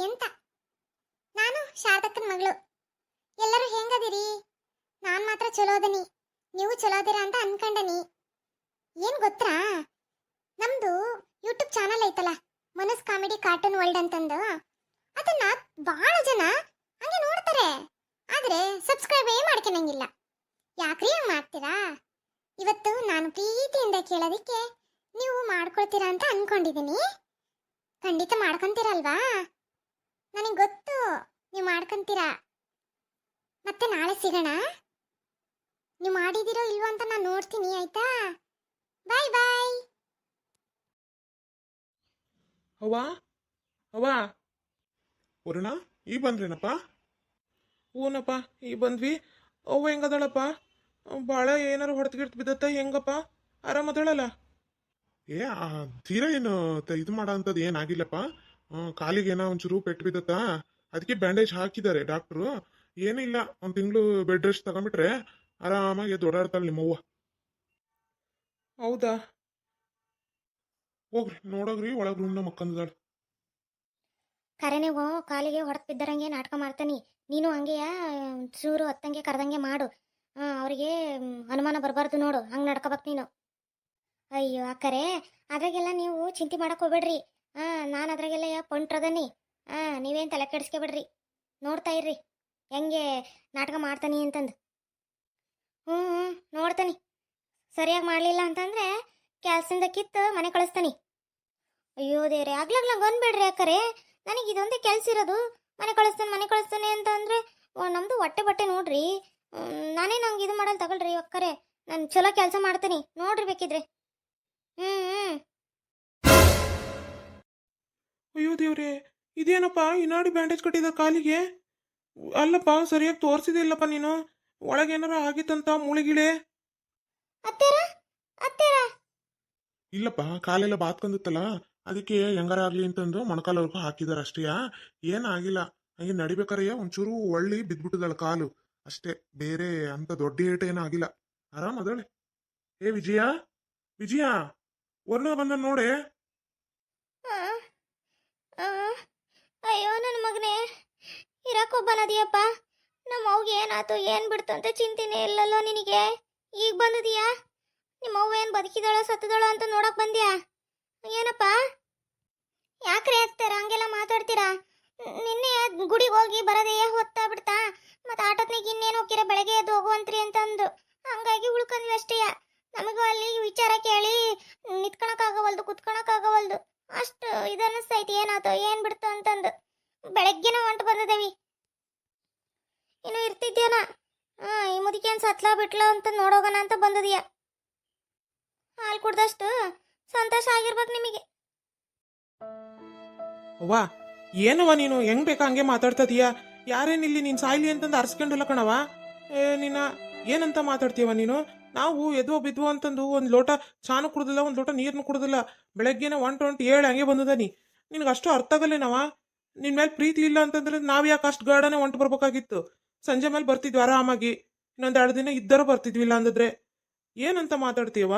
ಅಂತ. ನಾನು ಶಾರದಕ್ಕನ ಮಗಳು. ಎಲ್ಲರೂ ಹೆಂಗದಿರಿ? ನಾನ್ ಮಾತ್ರ ಚಲೋ ಅದನಿ, ನೀವು ಚಲೋ ಅದಿರಾ ಅಂತ ಅನ್ಕೊಂಡನಿ. ಏನ್ ಗೊತ್ತಾ, ನಮ್ದು ಯೂಟ್ಯೂಬ್ ಚಾನಲ್ ಐತಲ್ಲ, ಮನಸ್ ಕಾಮಿಡಿ ಕಾರ್ಟೂನ್ ವರ್ಲ್ಡ್ ಅಂತಂದು, ಅದನ್ನ ಬಹಳ ಜನ ಹಂಗೆ ನೋಡ್ತಾರೆ, ಆದ್ರೆ ಸಬ್ಸ್ಕ್ರೈಬೇ ಮಾಡ್ಕೊಳಂಗಿಲ್ಲ. ಯಾಕ್ರಿ ಹಂಗ್ ಮಾಡ್ತೀರಾ? ಇವತ್ತು ನಾನು ಪ್ರೀತಿಯಿಂದ ಕೇಳೋದಿಕ್ಕೆ ನೀವು ಮಾಡ್ಕೊಳ್ತೀರಾ ಅಂತ ಅನ್ಕೊಂಡಿದ್ದೀನಿ. ಖಂಡಿತ ಮಾಡ್ಕೊಂತೀರಲ್ವಾ? ನನಗೆ ಗೊತ್ತು ನೀವು ಮಾಡ್ಕೊಂತೀರಾ. ಮತ್ತೆ ನಾಳೆ ಸಿಗೋಣ. ನೀವು ಮಾಡಿದಿರೋ ಇಲ್ವೋ ಅಂತ ನಾನು ನೋಡ್ತೀನಿ, ಆಯ್ತಾ? ಬಾಯ್ ಬಾಯ್. ಅವ್ವಾ ಅವ್ವಾ ವರುಣ, ಈ ಬಂದ್ರೇನಪ್ಪ? ಹೂನಪ್ಪ, ಈ ಬಂದ್ವಿ. ಅವ್ವ ಹೆಂಗದಳಪ್ಪ? ಭಾಳ ಏನಾರು ಹೊಡೆದ್ಗಿಡ್ತು ಬಿದ್ದತ್ತ? ಹೆಂಗಪ್ಪ? ಆರಾಮದಳಲ್ಲ? ಏ ತೀರಾ ಏನು ಇದು ಮಾಡೋ ಅಂಥದ್ದು ಏನಾಗಿಲ್ಲಪ್ಪ. ಕಾಲಿಗೆ ಏನೋ ಒಂಚೂರು ಪೆಟ್ಟು ಬಿದ್ದತ್ತ, ಅದಕ್ಕೆ ಬ್ಯಾಂಡೇಜ್ ಹಾಕಿದ್ದಾರೆ ಡಾಕ್ಟ್ರು. ಏನಿಲ್ಲ, ಒಂದು ತಿಂಗಳು ಬೆಡ್ ರೆಸ್ಟ್ ತಗೊಂಡ್ಬಿಟ್ರೆ ಆರಾಮಾಗಿ ಎದ್ದು ಓಡಾಡ್ತಾಳೆ ನಿಮ್ಮವ್ವ. ಹೌದಾ? ಹೋಗ್ರಿ ನೋಡೋಗ್ರಿ, ಒಳಗೆ ರೂಮ್ನ ಮಕ್ಕಂದಾಳೆ. ಕರೆ ನೀವು ಕಾಲಿಗೆ ಹೊಡೆದು ಬಿದ್ದರಂಗೆ ನಾಟಕ ಮಾಡ್ತಾನಿ. ನೀನು ಹಂಗೆಯ ಚೂರು ಹೊತ್ತಂಗೆ ಕರೆದಂಗೆ ಮಾಡು. ಅವರಿಗೆ ಅನುಮಾನ ಬರಬಾರ್ದು ನೋಡು, ಹಂಗೆ ನಡ್ಕೋಬೇಕು ನೀನು. ಅಯ್ಯೋ ಅಕ್ಕರೆ, ಅದ್ರಾಗೆಲ್ಲ ನೀವು ಚಿಂತೆ ಮಾಡಕ್ ಹೋಗ್ಬೇಡ್ರಿ. ನಾನು ಅದ್ರಾಗೆಲ್ಲ ಪೊಂಟ್ರದನಿ. ನೀವೇನು ತಲೆ ಕೆಡಿಸ್ಕೊಬೇಡ್ರಿ. ನೋಡ್ತಾ ಇರ್ರಿ ಹೆಂಗೆ ನಾಟಕ ಮಾಡ್ತಾನಿ ಅಂತಂದು. ಹ್ಞೂ ನೋಡ್ತಾನಿ. ಸರಿಯಾಗಿ ಮಾಡಲಿಲ್ಲ ಅಂತಂದ್ರೆ ಕೆಲಸದಿಂದ ಕಿತ್ತು ಮನೆ ಕಳಿಸ್ತಾನಿ. ಅಯ್ಯೋ ದೇವ್ರೆ, ಆಗ್ಲಾಗ್ಲಂಗೆ ಅಂದ್ಬೇಡ್ರಿ ಅಕ್ಕರೆ. ನನಗೆ ಇದೊಂದೇ ಕೆಲಸ ಇರೋದು, ಮನೆ ಕಳಿಸ್ತಾನೆ ಅಂತ ಅಂದರೆ ನಮ್ಮದು ಹೊಟ್ಟೆ ಬಟ್ಟೆ ನೋಡ್ರಿ. ನಾನೇ ನಂಗೆ ಇದು ಮಾಡಲ್ಲ ತಗೊಳ್ರಿ ಅಕ್ಕರೆ. ನಾನು ಚಲೋ ಕೆಲಸ ಮಾಡ್ತೀನಿ ನೋಡ್ರಿ ಬೇಕಿದ್ರೆ. ಹ್ಞೂ. ಅಯ್ಯೋ ದೇವ್ರೆ, ಇದೇನಪ್ಪ ಇನ್ನಾಡಿ ಬ್ಯಾಂಡೇಜ್ ಕಟ್ಟಿದ ಕಾಲಿಗೆ? ಅಲ್ಲಪ್ಪ, ಸರಿಯಾಗಿ ತೋರಿಸಿದಿಲ್ಲಪ್ಪ ನೀನು. ಒಳಗೇನಾರ ಆಗಿತ್ತಂತ ಮೂಳೆಗಿಳೆ? ಇಲ್ಲಪ್ಪ, ಕಾಲೆಲ್ಲ ಬಾತ್ಕೊಂಡಿತ್ತಲ್ಲ, ಅದಕ್ಕೆ ಹೆಂಗಾರ ಆಗ್ಲಿ ಅಂತಂದು ಮೊಣಕಾಲವರೆಗೂ ಹಾಕಿದಾರೆ ಅಷ್ಟೇ. ಏನಾಗಿಲ್ಲ, ಹಂಗೆ ನಡಿಬೇಕಾರೆ ಒಂಚೂರು ಒಳ್ಳಿ ಬಿದ್ಬಿಟ್ಟದಳ ಕಾಲು ಅಷ್ಟೇ. ಬೇರೆ ಅಂತ ದೊಡ್ಡ ಏಟ ಏನಾಗಿಲ್ಲ, ಆರಾಮ್ ಅದಳೆ. ಏ ವಿಜಯ, ವಿಜಯ, ವರ್ಣ ಬಂದ ನೋಡೆ. ಅಯ್ಯೋ ನನ್ನ ಮಗನೇ, ಇರಕ್ಕೊಬ್ಬನದಿಯಪ್ಪ. ನಮ್ಮ ಅವ್ಗೆ ಏನಾಯ್ತು ಏನು ಬಿಡ್ತು ಅಂತ ಚಿಂತೆನೇ ಇಲ್ಲಲ್ಲೋ ನಿನಗೆ. ಈಗ ಬಂದದೀಯಾ? ನಿಮ್ಮ ಅವ್ವ ಏನು ಬದುಕಿದಾಳೋ ಸತ್ತದಾಳೋ ಅಂತ ನೋಡಕ್ ಬಂದ್ಯಾ? ಏನಪ್ಪ? ಯಾಕ್ರೆ ಹತ್ತಾರ ಹಂಗೆಲ್ಲ ಮಾತಾಡ್ತೀರಾ? ನಿನ್ನೆ ಗುಡಿಗೆ ಹೋಗಿ ಬರೋದೇ ಹೊತ್ತಾ ಬಿಡ್ತಾ, ಮತ್ತೆ ಆಟೋತ್ನಾಗ ಇನ್ನೇನು ಹೋಗಿರ ಬೆಳಗ್ಗೆ ಎದ್ದು ಹೋಗುವಂತ್ರಿ ಅಂತಂದು ಹಂಗಾಗಿ ಉಳ್ಕೊಂಡ್ವಿ ಅಷ್ಟೇ. ನಮಗೂ ಅಲ್ಲಿ ವಿಚಾರ ಕೇಳಿ ನಿತ್ಕೊಳಕ್ಕಾಗವಲ್ದು, ಕುತ್ಕೊಳಕ್ಕಾಗವಲ್ದು. ಅಷ್ಟು ಇದನ್ನಿಸ್ತೈತಿ ಏನಾಯ್ತು ಏನು ಬಿಡ್ತು ಅಂತಂದು. ಬೆಳಗ್ಗೆನ ಹೊಂಟು ಬಂದಿದ್ದೇವಿ. ಇನ್ನು ಇರ್ತಿದ್ಯೇನ? ಈ ಮುದುಕೇನು ಸತ್ಲಾ ಬಿಟ್ಲ ಅಂತ ನೋಡೋಗೋಣ ಅಂತ ಬಂದದೀಯ. ಹಾಲು ಕುಡ್ದಷ್ಟು ಸಂತೋಷ ಆಗಿರ್ಬೇಕು ನಿಮಗೆ. ಅವ್ವ, ಏನವ್ವ ನೀನು ಹೆಂಗ್ ಬೇಕಾ ಹಂಗೆ ಮಾತಾಡ್ತದೀಯ? ಯಾರೇನಿಲ್ಲಿ ನೀನು ಸಾಯ್ಲಿ ಅಂತಂದು ಅರ್ಸ್ಕೊಂಡಿಲ್ಲ ಕಣವ. ನಿನ್ನ ಏನಂತ ಮಾತಾಡ್ತೀವ ನೀನು? ನಾವು ಎದ್ವೋ ಬಿದ್ವೋ ಅಂತಂದು ಒಂದು ಲೋಟ ಚಾನು ಕುಡ್ದಿಲ್ಲ, ಒಂದು ಲೋಟ ನೀರನ್ನು ಕುಡ್ದಿಲ್ಲ. ಬೆಳಗ್ಗೆನೆ 1:20 ಹಂಗೆ ಬಂದದನಿ. ನಿನಗೆ ಅಷ್ಟು ಅರ್ಥ ಆಗಲ್ಲೇನವ? ನಿನ್ನ ಮೇಲೆ ಪ್ರೀತಿ ಇಲ್ಲ ಅಂತಂದ್ರೆ ನಾವು ಯಾಕೆ ಅಷ್ಟು ಗಾರ್ಡನೆ ಹೊಂಟು ಬರ್ಬೇಕಾಗಿತ್ತು? ಸಂಜೆ ಮೇಲೆ ಬರ್ತಿದ್ವಿ ಆರಾಮಾಗಿ, ಇನ್ನೊಂದು 2 ದಿನ ಇದ್ದರೂ ಬರ್ತಿದ್ವಿ. ಇಲ್ಲ ಅಂದಿದ್ರೆ ಏನಂತ ಮಾತಾಡ್ತೀವ?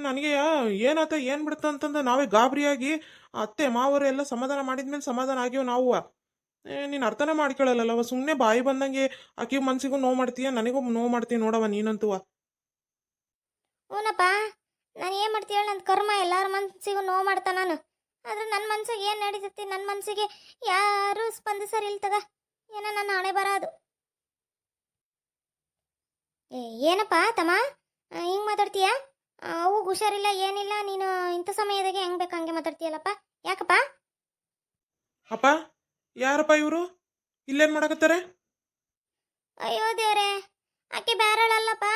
ನನಗೆ ಏನಾತ ಏನು ಬಿಡುತ್ತ ಅಂತಂದು ನಾವೇ ಗಾಬರಿಯಾಗಿ ಅತ್ತೆ ಮಾವರು ಎಲ್ಲ ಸಮಾಧಾನ ಮಾಡಿದ್ಮೇಲೆ ಸಮಾಧಾನ ಆಗ್ಯವ ನಾವು. ನೀನು ಅರ್ಥನೇ ಮಾಡ್ಕೊಳ್ಳಲ್ಲವ, ಸುಮ್ಮನೆ ಬಾಯಿ ಬಂದಂಗೆ ಆಕೆ ಮನ್ಸಿಗೂ ನೋವು ಮಾಡ್ತೀಯ, ನನಗೂ ನೋವು ಮಾಡ್ತೀಯ ನೋಡವ ನೀನಂತುವ. ಹ್ಞೂನಪ್ಪ, ನಾನು ಏನು ಮಾಡ್ತೀಯ? ನನ್ನ ಕರ್ಮ ಎಲ್ಲರ ಮನಸ್ಸಿಗೂ ನೋವು ಮಾಡ್ತಾ ನಾನು. ಆದ್ರೆ ನನ್ನ ಮನ್ಸಿಗೆ ಏನು ನಡೀತೈತಿ, ನನ್ನ ಮನಸ್ಸಿಗೆ ಯಾರೂ ಸ್ಪಂದಿಸರಿ ಇಲ್ಲ ತಗ. ಏನೋ ನನ್ನ ಹಣೆ ಬರೋದು. ಏನಪ್ಪ ತಮ್ಮ ಹಿಂಗೆ ಮಾತಾಡ್ತೀಯ? ಅವು ಹುಷಾರಿಲ್ಲ ಏನಿಲ್ಲ, ನೀನು ಇಂಥ ಸಮಯದಾಗೆ ಹೆಂಗೆ ಬೇಕು ಹಂಗೆ ಮಾತಾಡ್ತೀಯಲ್ಲಪ್ಪ. ಯಾಕಪ್ಪ? ಅಪ್ಪ, ಯಾರಪ್ಪ ಇವರು? ಇಲ್ಲೇನು ಮಾಡಕತ್ತಾರೆ? ಅಯ್ಯೋ ದೇವ್ರೆ, ಆಕೆ ಬ್ಯಾರಳಲ್ಲಪ್ಪ,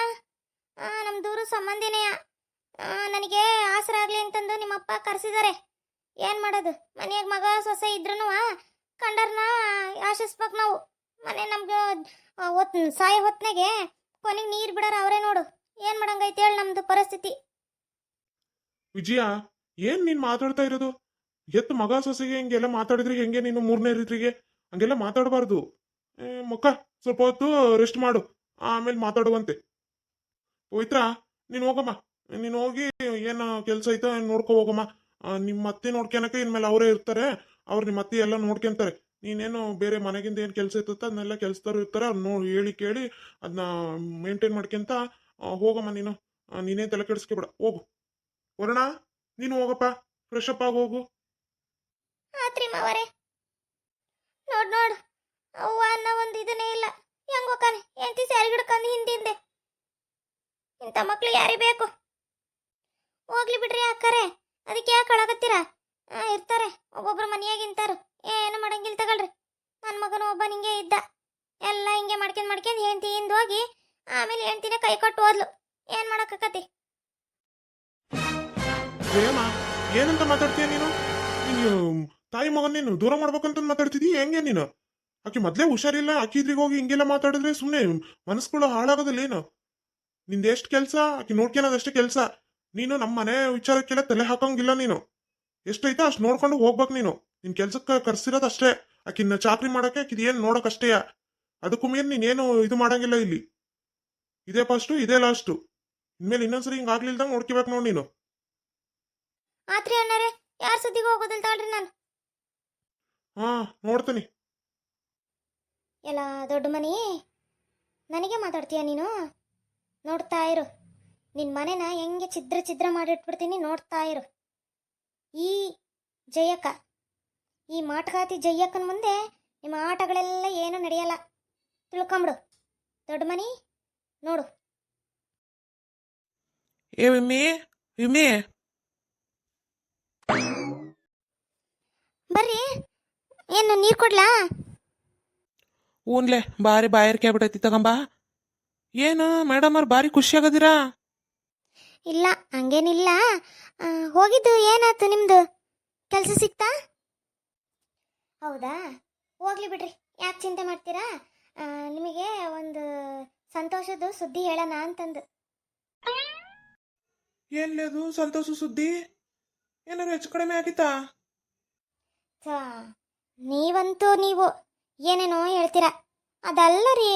ನಮ್ಮ ದೂರ ಸಂಬಂಧಿನೇ. ನನಗೆ ಆಸರ ಆಗಲಿ ಅಂತಂದು ನಿಮ್ಮಪ್ಪ ಕರೆಸಿದ್ದಾರೆ. ಏನು ಮಾಡೋದು, ಮನೆಯಾಗ ಮಗ ಸೊಸೆ ಇದ್ರೂ ಕಂಡರ್ನ ಆಶಿಸ್ಬೇಕು ನಾವು. ಮನೆ ನಮ್ಗೆ ಸಾಯ ಹೊತ್ನಾಗೆ ಕೊನೆಗೆ ನೀರು ಬಿಡೋರು ಅವರೇ ನೋಡು. ಏನು ಮಾಡಂಗೈತೆ ಹೇಳಿ ನಮ್ದು ಪರಿಸ್ಥಿತಿ. ವಿಜಯ, ಏನ್ ನೀನ್ ಮಾತಾಡ್ತಾ ಇರೋದು? ಎತ್ತು ಮಗ ಸೊಸೆಗೆ ಹಿಂಗೆಲ್ಲ ಮಾತಾಡಿದ್ರಿ ಹೆಂಗೆ? ನೀನು 3ನೇ ರೀತಿಗೆ ಹಂಗೆಲ್ಲ ಮಾತಾಡಬಾರ್ದು. ಮುಖ ಸ್ವಲ್ಪ ಹೊತ್ತು ರೆಸ್ಟ್ ಮಾಡು, ಆಮೇಲೆ ಮಾತಾಡುವಂತೆ. ಪವಿತ್ರ, ನೀನು ಹೋಗಮ್ಮ, ನೀನು ಹೋಗಿ ಏನು ಕೆಲಸ ಐತೋ ನೋಡ್ಕೊ ಹೋಗಮ್ಮ. ನಿಮ್ಮ ಅತ್ತೆ ನೋಡ್ಕೊಳಕ್ಕೆ ಇನ್ಮೇಲೆ ಅವರೇ ಇರ್ತಾರೆ. ಅವ್ರು ನಿಮ್ಮ ಅತ್ತೆ ಎಲ್ಲ ನೋಡ್ಕೊಂತಾರೆ. ನೀನೇನು ಬೇರೆ ಮನೆಗಿಂದ ಏನು ಕೆಲಸ ಇರ್ತೈತೆ ಅದನ್ನೆಲ್ಲ ಕೆಲಸದವ್ರು ಇರ್ತಾರೆ, ಅವ್ರು ಹೇಳಿ ಕೇಳಿ ಅದನ್ನ ಮೇಂಟೈನ್ ಮಾಡ್ಕೊಂತ ಹೋಗಮ್ಮ ನೀನು. ನೀನೇ ತಲೆ ಕೆಡಿಸ್ಕೊಬೇಡ, ಹೋಗು. ವರ್ಣ, ನೀನು ಹೋಗಪ್ಪ, ಫ್ರೆಶ್ ಅಪ್ ಆಗಿ ಹೋಗು. ಆತ್ರಿ ಮಾವರೇ. ನೋಡು ಅವ್ವ ಅನ್ನೋ ಒಂದು ಇದನ್ನೇ ಇಲ್ಲ. ಹೆಂಗ್ ಹೋಗಾನೆ ಎಂತಿ ಸ್ಯಾರಿ ಹಿಡ್ಕೊಂಡು ಹಿಂದಿಂದೆ. ಇಂಥ ಮಕ್ಳು ಯಾರಿಗೆ ಬೇಕು? ಹೋಗ್ಲಿ ಬಿಡ್ರಿ ಅಕ್ಕರೆ, ಅದಕ್ಕೆ ಯಾಕೆ ಕಳಕತ್ತೀರಾ? ಇರ್ತಾರೆ ಒಬ್ಬೊಬ್ರು ಮನೆಯಾಗ ಇಂತಾರು, ಏನು ಮಾಡಂಗಿಲ್ಲ ತಗೊಳ್ರಿ. ನನ್ನ ಮಗನ ಒಬ್ಬ ಹಿಂಗೆ ಇದ್ದ, ಎಲ್ಲ ಹಿಂಗೆ ಮಾಡ್ಕೊಂಡು ಹೆಂಡತಿ ಹಿಂದ್ ಹೋಗಿ ಆಮೇಲೆ ಹೆಂಡತಿನ ಕೈ ಕೊಟ್ಟು ಹೋದ್ಲು. ಏನು ಮಾಡಕ್ಕತಿ? ಜಯಮ್ಮ, ಏನಂತ ಮಾತಾಡ್ತೀಯ ನೀನು? ನೀನು ತಾಯಿ ಮಗನ್ ನೀನು ದೂರ ಮಾಡ್ಬೇಕಂತ ಮಾತಾಡ್ತಿದೀಯ ಹೆಂಗೆ ನೀನು? ಆಕೆ ಮೊದ್ಲೇ ಹುಷಾರಿಲ್ಲ, ಆಕಿ ಇದ್ರಿಗೆ ಹೋಗಿ ಹಿಂಗೆಲ್ಲ ಮಾತಾಡಿದ್ರೆ ಸುಮ್ಮನೆ ಮನಸ್ಸುಗಳು ಹಾಳಾಗೋದಿಲ್ಲ ಏನು? ನಿಂದ ಎಷ್ಟು ಕೆಲಸ, ಆಕಿ ನೋಡ್ಕೊಳೋದಷ್ಟೇ ಕೆಲಸ. ನೀನು ನಮ್ಮ ಮನೆ ವಿಚಾರಕ್ಕೆಲ್ಲ ತಲೆ ಹಾಕೋಂಗಿಲ್ಲ ನೀನು. ಎಷ್ಟೈತೆ ಅಷ್ಟು ನೋಡ್ಕೊಂಡು ಹೋಗ್ಬೇಕು ನೀನು. ನಿನ್ ಕೆಲ್ಸಕ್ಕೆ ಕರ್ಸಿರೋದು ಅಷ್ಟೇ, ಆಕಿನ್ನ ಚಾಕ್ರಿ ಮಾಡಕ್ಕೆ ಆಕಿದ್ ಏನ್ ನೋಡಕ್ ಅದಕ್ಕೂ ಮೀರಿ ನೀನೇನು ಇದು ಮಾಡಂಗಿಲ್ಲ ಇಲ್ಲಿ. ಇದೇ ಫಸ್ಟು, ಇದೇ ಲಾಸ್ಟು. ಇನ್ಮೇಲೆ ಇನ್ನೊಂದ್ಸರಿ ಹಿಂಗ್ ಆಗ್ಲಿಲ್ದಂಗ್ ನೋಡ್ಕೋಬೇಕು ನೋಡಿ ನೀನು. ಆತ್ರಿ ಅಣ್ಣರೇ, ಯಾರ ಸುದ್ದಿಗೆ ಹೋಗೋದಿಲ್ಲ ತಗೊಳ್ರಿ ನಾನು. ಹಾ, ನೋಡ್ತೀನಿ. ಎಲ್ಲ ದೊಡ್ಡ ಮನಿ ನನಗೆ ಮಾತಾಡ್ತೀಯ ನೀನು? ನೋಡ್ತಾ ಇರು, ನಿನ್ನ ಮನೆನ ಹೆಂಗೆ ಛಿದ್ರ ಮಾಡಿಟ್ಬಿಡ್ತೀನಿ, ನೋಡ್ತಾ ಇರು. ಈ ಜಯಕ್ಕ, ಈ ಮಾಟಗಾತಿ ಜಯಕ್ಕನ ಮುಂದೆ ನಿಮ್ಮ ಆಟಗಳೆಲ್ಲ ಏನೂ ನಡೆಯಲ್ಲ, ತಿಳ್ಕೊಂಬಿಡು. ದೊಡ್ಡ ಮನಿ ನೋಡು. ಏ ವಿಮ್ಮಿ, ವಿಮ್ಮಿ, ಬರ್ರಿ, ಏನು ನೀರು ಕೊಡ್ಲಾ? ಊನ್ಲೆ ಭಾರಿ ಬಾಯರ್ಕೆ ಆಗ್ಬಿಟ್ಟೈತಿ, ತಗೊಂಬಾ. ಏನು ಮೇಡಮ್ ಅವ್ರು ಭಾರಿ ಖುಷಿ ಆಗದಿರಾ? ಇಲ್ಲ, ಹಂಗೇನಿಲ್ಲ. ಹೋಗಿದ್ದು ಏನಾಯ್ತು ನಿಮ್ಮದು? ಕೆಲಸ ಸಿಕ್ತಾ? ಹೌದಾ, ಹೋಗ್ಲಿ ಬಿಡ್ರಿ, ಯಾಕೆ ಚಿಂತೆ ಮಾಡ್ತೀರಾ? ನಿಮಗೆ ಒಂದು ಸಂತೋಷದ ಸುದ್ದಿ ಹೇಳೋಣ ಅಂತಂದು. ಏನ್ಲೇದು ಸಂತೋಷ ಸುದ್ದಿ? ಏನಾರು ಹೆಚ್ಚು ಕಡಿಮೆ ಆಗಿತ್ತಾ? ಛಾ, ನೀವಂತೂ ನೀವು ಏನೇನೋ ಹೇಳ್ತೀರಾ. ಅದಲ್ಲ ರೀ,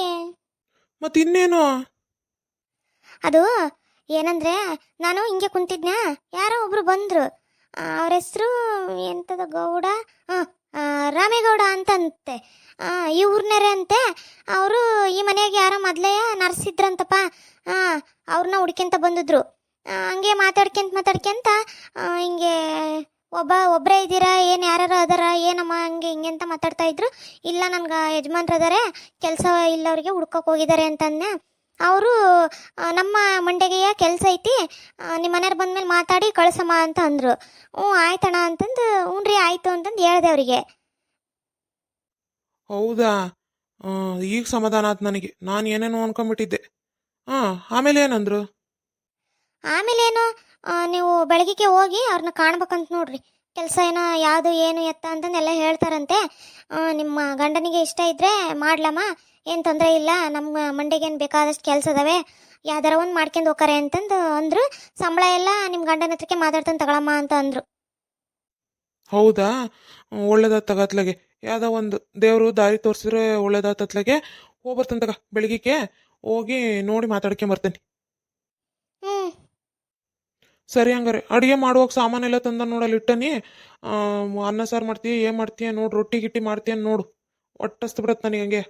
ಮತ್ತಿನ್ನೇನು? ಅದು ಏನಂದ್ರೆ, ನಾನು ಹಿಂಗೆ ಕುಂತಿದ್ನ, ಯಾರೋ ಒಬ್ರು ಬಂದ್ರು. ಅವ್ರ ಹೆಸರು ಎಂಥದ ಗೌಡ, ರಾಮೇಗೌಡ ಅಂತಂತೆ. ಈ ಊರ್ನೇರೆ ಅಂತೆ. ಅವರು ಈ ಮನೆಯಾಗ ಯಾರೋ ಮೊದಲೇ ನರ್ಸಿದ್ರಂತಪ್ಪ. ಅವ್ರನ್ನ ಹುಡ್ಕೊಂತ ಬಂದಿದ್ರು. ಹಂಗೆ ಮಾತಾಡ್ಕೊಂತ ಹಿಂಗೆ ಒಬ್ಬರೇ ಇದ್ದೀರಾ ಏನು, ಯಾರು ಅದಾರ ಏನಮ್ಮ, ಹಂಗೆ ಹಿಂಗೆ ಅಂತ ಮಾತಾಡ್ತಾ ಇದ್ರು. ಇಲ್ಲ, ನನ್ಗೆ ಯಜಮಾನ್ರು ಅದಾರೆ, ಕೆಲಸ ಇಲ್ಲವ್ರಿಗೆ ಹುಡ್ಕೋಕೆ ಹೋಗಿದ್ದಾರೆ ಅಂತಂದೆ. ಅವರು ನಮ್ಮ ಮಂಡೆಗೆಯ ಕೆಲಸ ಐತಿ, ನಿಮ್ಮ ಮನೆಯವ್ರು ಬಂದ್ಮೇಲೆ ಮಾತಾಡಿ ಕಳ್ಸಮ್ಮ ಅಂತ ಅಂದರು. ಹ್ಞೂ ಆಯ್ತಣ್ಣ ಅಂತಂದು, ಹ್ಞೂ ರೀ ಆಯಿತು ಅಂತಂದು ಹೇಳ್ದೆ ಅವರಿಗೆ. ಹೌದಾ? ಈಗ ಸಮಾಧಾನ ಆಯ್ತು ನನಗೆ. ನಾನು ಏನೇನೋ ಅನ್ಕೊಂಡ್ಬಿಟ್ಟಿದ್ದೆ. ಆಮೇಲೆ ಏನಂದ್ರು? ಆಮೇಲೇನು, ನೀವು ಬೆಳಗ್ಗೆ ಹೋಗಿ ಅವ್ರನ್ನ ಕಾಣ್ಬೇಕಂತ ನೋಡ್ರಿ. ಕೆಲಸ ಏನೋ ಯಾವುದು ಏನು ಎತ್ತ ಅಂತಂದು ಹೇಳ್ತಾರಂತೆ. ನಿಮ್ಮ ಗಂಡನಿಗೆ ಇಷ್ಟ ಇದ್ದರೆ ಮಾಡ್ಲಮ್ಮ, ಏನು ತೊಂದರೆ ಇಲ್ಲ, ನಮ್ಮ ಮಂಡೆಗೇನು ಬೇಕಾದಷ್ಟು ಕೆಲಸ ಅದಾವೆ, ಯಾವ್ದಾರ ಒಂದು ಮಾಡ್ಕೊಂಡು ಹೋಗಾರೆ ಅಂತಂದು ಅಂದರು. ಸಂಬಳ ಎಲ್ಲ ನಿಮ್ಮ ಗಂಡನ ಹತ್ರಕ್ಕೆ ಮಾತಾಡ್ತಾನೆ ತಗೊಳಮ್ಮ ಅಂತ ಅಂದರು. ಹೌದಾ? ಒಳ್ಳೇದಾತ್ ತಗತ್ಲಗೆ. ಯಾವುದೋ ಒಂದು ದೇವರು ದಾರಿ ತೋರಿಸಿದ್ರೆ ಒಳ್ಳೇದಾತತ್ಲಗೆ. ಹೋಗ್ಬರ್ತಂತ ತಗ, ಬೆಳಗ್ಗೆ ಹೋಗಿ ನೋಡಿ ಮಾತಾಡ್ಕೊಂಬರ್ತೇನೆ. ಹ್ಞೂ, ಸರಿ, ಹಂಗಾರೆ ಅಡುಗೆ ಮಾಡುವಾಗ ಸಾಮಾನೆಲ್ಲ ತಂದ ನೋಡಲ್ಲಿ ಇಟ್ಟನಿ. ಅನ್ನ ಸಾರು ಮಾಡ್ತೀಯ, ಏನು ಮಾಡ್ತೀಯ ನೋಡು, ರೊಟ್ಟಿ ಗಿಟ್ಟಿ ಮಾಡ್ತೀಯ ನೋಡು. ಒಟ್ಟಸ್ತು ಬಿಡತ್ತೆ ನನಗೆ ಹಂಗೆ.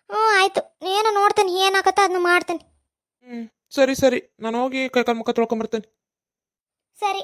ಹ್ಞೂ ಆಯಿತು, ಏನೋ ನೋಡ್ತೇನೆ, ಏನಾಗತ್ತ ಅದನ್ನ ಮಾಡ್ತೇನೆ. ಸರಿ ಸರಿ, ನಾನು ಹೋಗಿ ಕೈ ಕಾಲು ಮುಖ ತೊಳ್ಕೊಂಬರ್ತೇನೆ. ಸರಿ.